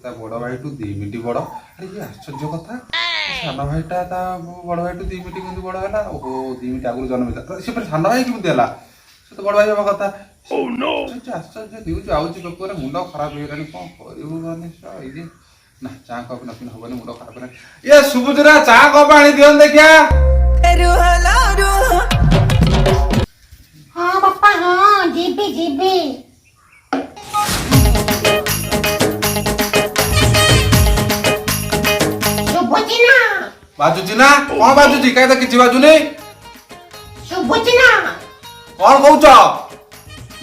ता बड़ भाई टू 2 मिनिट बड़। अरे ये आश्चर्य कथा सान भाईटा ता बड़ भाई टू 2 मिनिट केमती बड़ है ओहो 2 मिनिट आगु जन्म से सान भाई केमती है से तो बड़ भाई हवा कथा आश्चर्य न्यूज आउची पेपर मुंड खराब हो गलानी कौन करू माने ना चा कप न पिन हबनी मुंड खराब हो ये सुबुजरा चा कप आनी दियन देखिया। हाँ बापा हाँ जीबी जीबी शुभुची ना बाजुची ना कौन बाजुची काय तो किछि बाजु नै शुभुची ना कौन कहउछ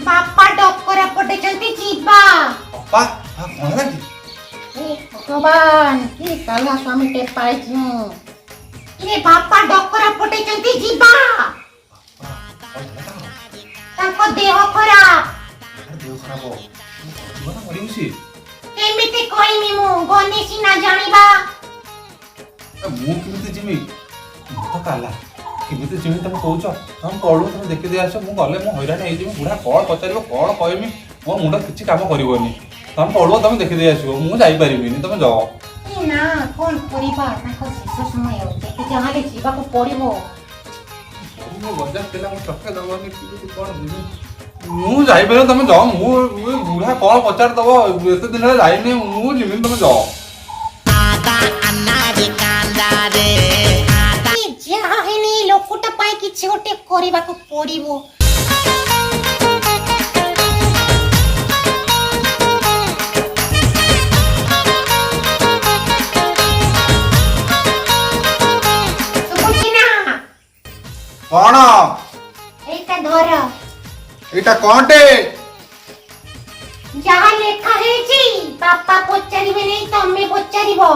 बापा डकरा पटे चलती जीबा बापा कौन लागी ए भगवान की काला स्वामी टे पाइछु रे बापा डकरा पटे चलती जीबा ताको देह खराब केमिति कहमी मु गनेशी ना जानिबा मु केमिति जिमी तो काला केमिति जिमी तुम कहउछ हम पढु तुम देखि दे आस मु गले मु हैरान हे जिमी बुढा कोन पचारिबो कोन कहमी मो मुंडा किछि काम करबोनी तुम पढु तुम देखि दे आसो मु जाई परिबिनी तुम जाओ ना कोन परिबा ताको शेष समय देखि जहाले जीवा को पड़िबो मु बजार केला मु टक्के दबनी कि कोन मु जाई परम तुम जाओ मु बुढा कोन पचार दबो एते दिन रे जाई नै मु जिमी तुम जाओ जाहिनी लोकटा पाई किछि गोटे करबा को पड़िबो कौन एटा धर एटा कोनटे जहां लेखा है जी पापा पचारिबे नै तमे पचारिबो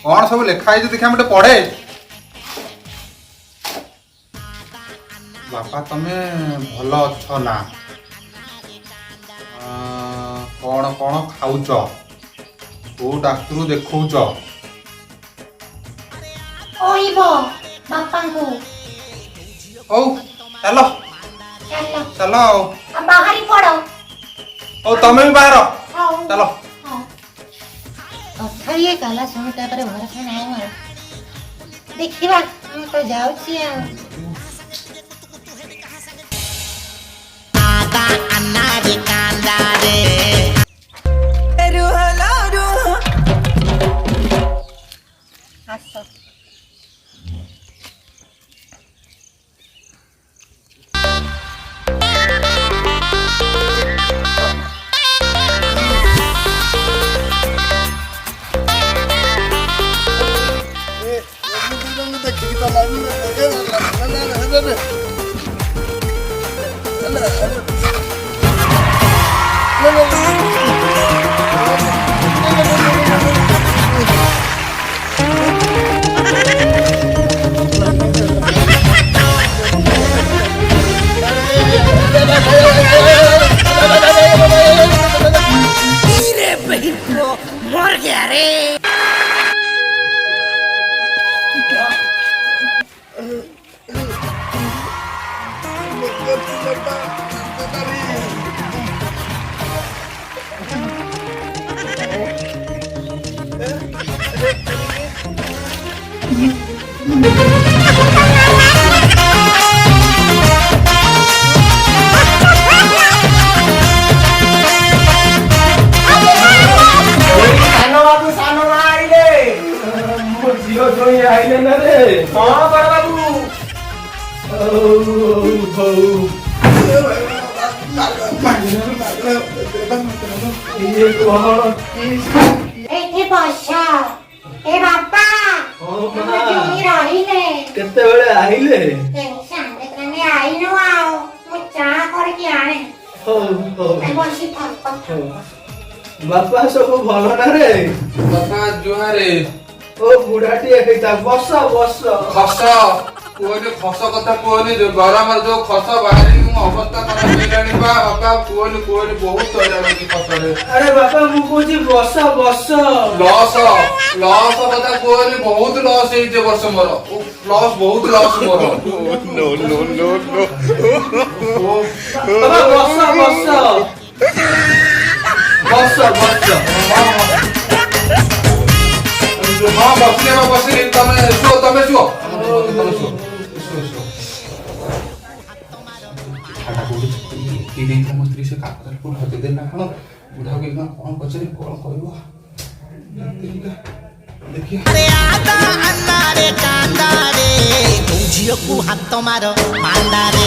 कौन सब लिखा है देखा मते पढ़े बापा तमे भल अच्छ ना कौन कौन खाऊच को डाक्टर देखौच ओइबो बापा को ओ चलो चलो चलो अब बाहर ही पड़ो ओ तमे भी बाहर चलो अच्छा ये काला समय ता करे भरोसा नहीं मोर देखिबा हम तो जाउ छी आगा अन्ना रे कांदा रे रुहला रुह आसो मर गया रे आइले ना रे हां बड़ बाबू ये ए बादशाह ए बापा जोई रहिले केते बेले आइले सांगे तने आइनो आओ मु चा करके आने हो ए बसी थक बापा सब भलो ना रे बापा जुहारे ओ बुढ़ाटी एटा बस बस खस कोने खस कथा कोने जो गरम जो खस बाहरी मु अवस्था खराब होइलानी बापा कोने कोने बहुत हैरान की खस रे अरे बापा मु कोजी बस बस लॉस लॉस कथा कोने बहुत लॉस है जे वर्ष मोर लॉस बहुत लॉस मोर नो नो नो नो बाबा बस बस ବସ ବସ। ହଁ ବସିଲି ତମେ ଶୁଅ ତମେ ଶୁଅ ତମେ ଶୁଅ କି ଦେଇଥିଲା ମୋ ସ୍ତ୍ରୀ ସେ କାଗଜ ହଜେଇ ଦେଲା କଣ ବୁଢା କଣ ପଚାରି କଣ କହିବ ଦେଖିଆ ଝିଅକୁ ହାତ ମାର ମାଣ୍ଡାରେ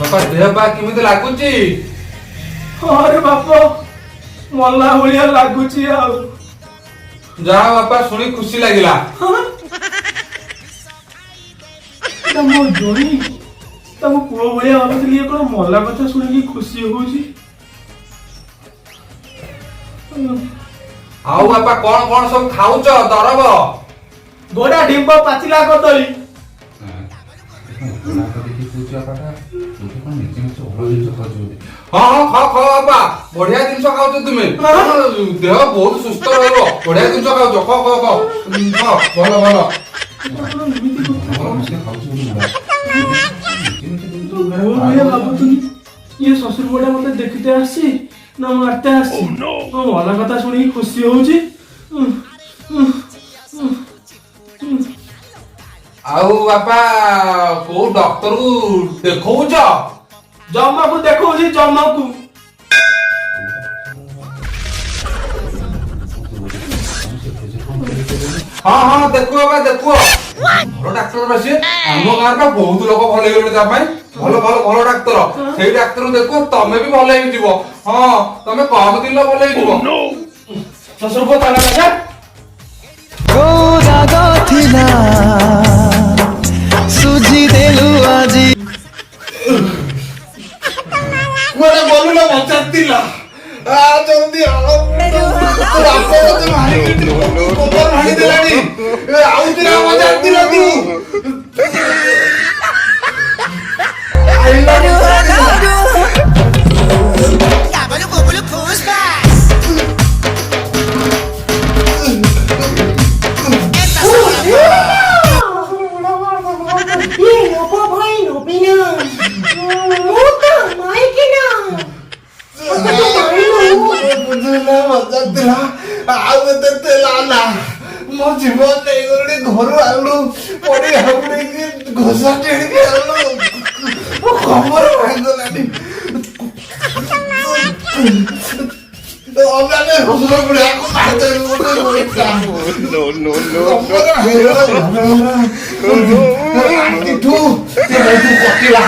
ବାପା ଦେହ ପା କେମିତି ଲାଗୁଛି? ଆରେ ବାପ ମଲା ଭଳିଆ ଲାଗୁଛି ଆଉ। ଯାହା ବାପା ଶୁଣି ଖୁସି ଲାଗିଲା। ମୋ ଜୋଇ ତମ ପୁଅ ଭଳିଆ ଭାବୁଥିଲି ଇଏ କଣ ମଲା କଥା ଶୁଣିକି ଖୁସି ହଉଛି। ଆଉ ବାପା କଣ କଣ ସବୁ ଖାଉଛ ଦରବ? ଗୋଟା ଢିମ୍ପ ପାଚିଲା କଦଳୀ। ହଁ ଖାଅ ବାପା ବଢିଆ ଜିନିଷ ଖାଉଛ ତୁମେ ଦେହ ବହୁତ ସୁସ୍ଥ ରହିବ ବଢିଆ ଜିନିଷ ଖାଉଛ ଭଲ ଭଲ ଭାବୁଥିଲି ଇଏ ଶ୍ୱଶୁର ବୁଢା ମତେ ଦେଖିତେ ଆସିଛି ନା ମାରତେ ଆସିଛି। ମଲା କଥା ଶୁଣିକି ଖୁସି ହଉଛି। ଆଉ ବାପା କୋଉ ଡକ୍ଟରକୁ ଦେଖଉଛ? ଜମାକୁ ଦେଖଉଛି ଜମାକୁ। ହଁ ଦେଖୁଅ ବାପା ଦେଖୁଅ ଭଲ ଡାକ୍ତର ଆସିବେ ଆମ ଗାଁରେ ବା ବହୁତ ଲୋକ ଭଲ ହେଇଗଲେ ତା ପାଇଁ ଭଲ ଡାକ୍ତର ସେଇ ଡାକ୍ତର ଦେଖୁଅ ତମେ ବି ଭଲ ହେଇଯିବ। ହଁ ତମେ କମ ଦିନ ଭଲ ହେଇଯିବ। ଶ୍ୱଶୁର ପୁଅ ତାଲା ରାଜା ସୁଝି ଦେଲୁ ଆଜି କୁଆଡେ ଗଲୁ ନା ବଞ୍ଚାଥିଲା ଜଲ୍ଦି ଭାଙ୍ଗି ଦେଲାଣି ଆଉଥିଲା ବଞ୍ଚାଥିଲା ତୁ ମୋ ଜୀବନ ନେଇଗଲୁଣି ଘରୁ ଆଣିଲୁ ପଡି ହାବୁଡେଇକି ଘୋଷା ଟେଣିକି ଆଣିଲୁ ଖବର ଭାଙ୍ଗିଗଲାଣି ଅଗାନେ ଶ୍ୱଶୁର ବୁଢାକୁ ମାରିଦେଲୁ ଗୋଟେ ଗୋଇଠା ଖବର ଭାଙ୍ଗିଗଲା ଆଣ୍ଟିଠୁ କଟିଲା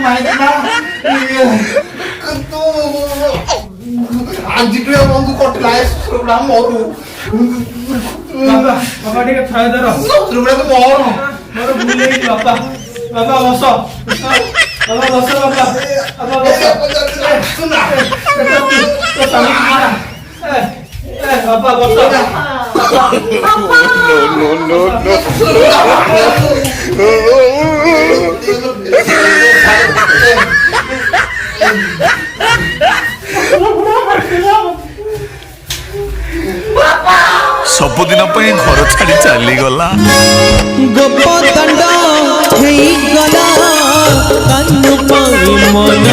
ମାଇଲା ଆଜିଠୁ ବନ୍ଧୁ କଟିଲା ଶ୍ୱଶୁର ମରୁ ବାପା ଟିକେ ଥୟ ଧର। ଶ୍ୱଶୁର ବୁଢାକୁ ମର ମୋର ଭୁଲ ହେଇଛି ବାପା। ବାପା ବସ ବାପା ବସ ବାପା ବସ। ବାପା ବସ ସବୁଦିନ ପାଇଁ ଘର ଛାଡି ଚାଲିଗଲା। ଗୋପଦଣ୍ଡ ହେଇଗଲା କାନୁ ପାଇଁ ମନ